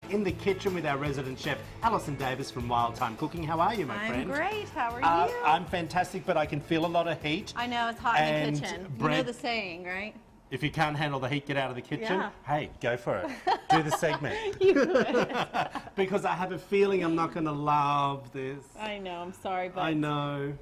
In the kitchen with our resident chef, Alison Davis from Wild Thyme Cooking. How are you, my friend? I'm great. How are you? I'm fantastic, but I can feel a lot of heat. I know, it's hot in the kitchen. You know the saying, right? If you can't handle the heat, get out of the kitchen. Yeah. Hey, go for it. Do the segment. You could. Because I have a feeling I'm not going to love this. I know, I'm sorry, but... I know.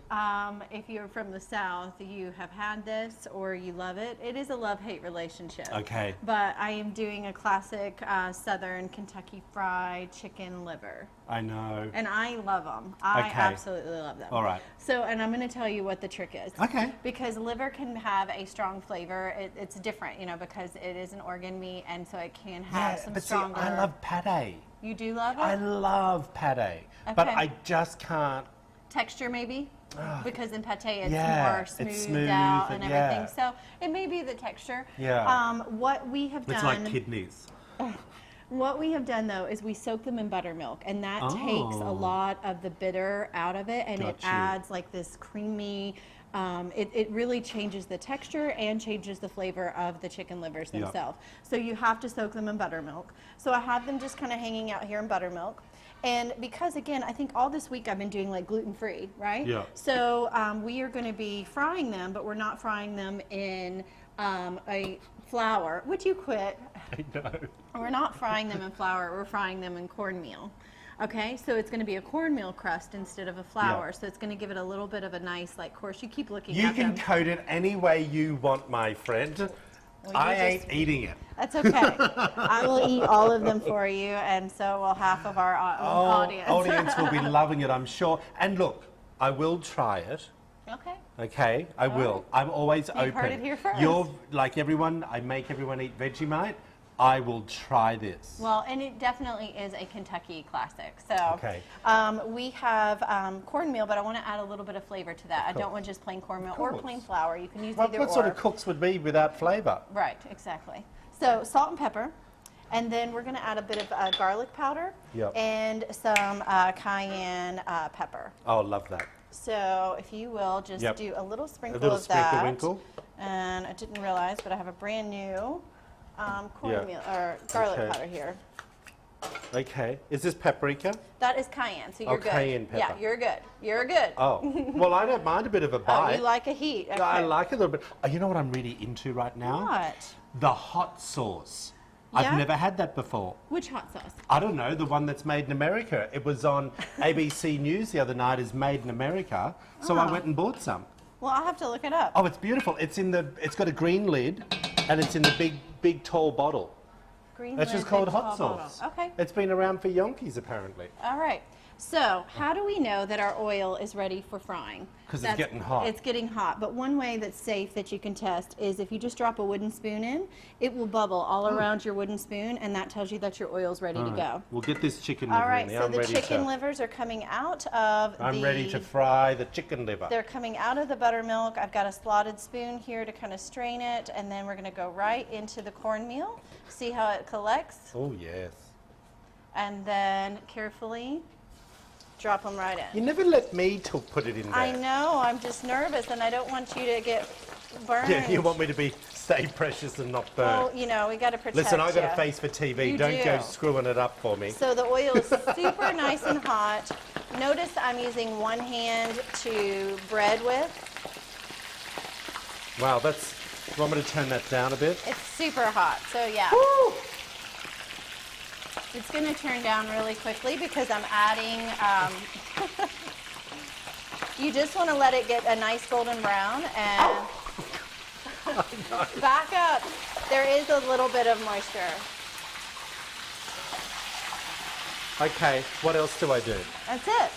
If you're from the South, you have had this or you love it. It is a love-hate relationship. Okay. But I am doing a classic Southern Kentucky fried chicken liver. I know. And I love them. I absolutely love them. All right. So, and I'm going to tell you what the trick is. Okay. Because liver can have a strong flavor. It's different, you know, because it is an organ meat, and so it can have some stronger. See, I love pate. You do love it? I love pate, but I just can't. Texture, maybe? Because in pate it's more it's smoothed out and everything. So it may be the texture. Yeah. What we have done... It's like kidneys. What we have done, though, is we soak them in buttermilk, and that takes a lot of the bitter out of it, and it adds like this creamy... it really changes the texture and changes the flavor of the chicken livers themselves. So you have to soak them in buttermilk. So I have them just kind of hanging out here in buttermilk. And because, again, I think all this week I've been doing like gluten-free, right? Yeah. So we are going to be frying them, but we're not frying them in a flour, which you quit. I know. We're not frying them in flour, we're frying them in cornmeal. Okay, so it's going to be a cornmeal crust instead of a flour, so it's going to give it a little bit of a nice, like, course. You keep looking at them. You can coat it any way you want, my friend. Well, I ain't eating it. That's okay. I will eat all of them for you, and so will half of our audience. Audience will be loving it, I'm sure. And look, I will try it. Okay. Okay, I will. I'm always open. You've heard it here first. You're like everyone. I make everyone eat Vegemite. I will try this. Well, and it definitely is a Kentucky classic. So we have cornmeal, but I want to add a little bit of flavor to that. I don't want just plain cornmeal or plain flour. You can use either or. What sort of cooks would be without flavor? Right, exactly. So salt and pepper, and then we're going to add a bit of garlic powder and some cayenne pepper. Oh, love that. So if you will, just do a little sprinkle of sprinkle that. winkle. And I didn't realize, but I have a brand new cornmeal or garlic powder here. Okay. Is this paprika? That is cayenne, so you're good. Cayenne pepper. Yeah, you're good. You're good. Oh, well, I don't mind a bit of a bite. Oh, you like a heat. Okay. I like a little bit. Oh, you know what I'm really into right now? What? The hot sauce. I've never had that before. Which hot sauce? I don't know, the one that's made in America. It was on ABC News the other night as Made in America, so I went and bought some. Well, I'll have to look it up. Oh, it's beautiful. It's got a green lid, and it's in the big tall bottle. Green It's lid, just called big hot tall sauce. bottle. Okay. It's been around for yonkies, apparently. All right. So, how do we know that our oil is ready for frying? Because it's getting hot. It's getting hot. But one way that's safe that you can test is if you just drop a wooden spoon in, it will bubble all around your wooden spoon, and that tells you that your oil's ready to go. We'll get this chicken liver All right, in there. so the chicken livers are coming out of I'm ready to fry the chicken liver. They're coming out of the buttermilk. I've got a slotted spoon here to kind of strain it, and then we're going to go right into the cornmeal. See how it collects? Oh, yes. And then carefully drop them right in. You never let me put it in there. I know, I'm just nervous and I don't want you to get burned. Yeah, you want me to stay precious and not burn. Well, you know, we got to protect Listen, I've got you. a face for TV. You Don't do. go screwing it up for me. So the oil is super nice and hot. Notice I'm using one hand to bread with. Wow, you want me to turn that down a bit? It's super hot, so yeah. Woo! It's going to turn down really quickly because I'm adding, you just want to let it get a nice golden brown and back up. There is a little bit of moisture. Okay, what else do I do? That's it.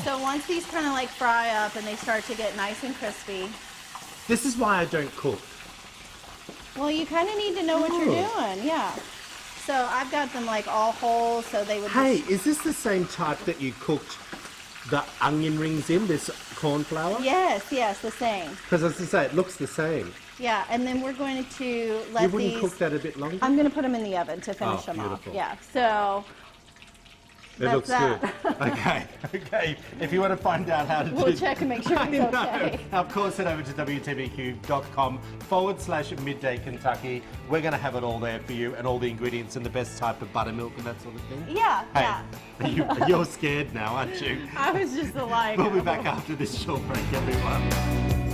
So once these kind of like fry up and they start to get nice and crispy. This is why I don't cook. Well, you kind of need to know what you're doing, yeah. So I've got them like all whole, so they would. Hey, is this the same type that you cooked the onion rings in, this corn flour? Yes, the same. Because as I say, it looks the same. Yeah, and then we're going to let You wouldn't cook that a bit longer? I'm going to put them in the oven to finish them beautiful. off. Yeah, so It looks good. Okay, okay. If you want to find out how to do... We'll check and make sure it's okay. Now, of course, head over to wtbq.com/midday Kentucky. We're going to have it all there for you and all the ingredients and the best type of buttermilk and that sort of thing. Yeah, Hey, yeah. you're scared now, aren't you? I was just like... We'll be back after this short break, everyone.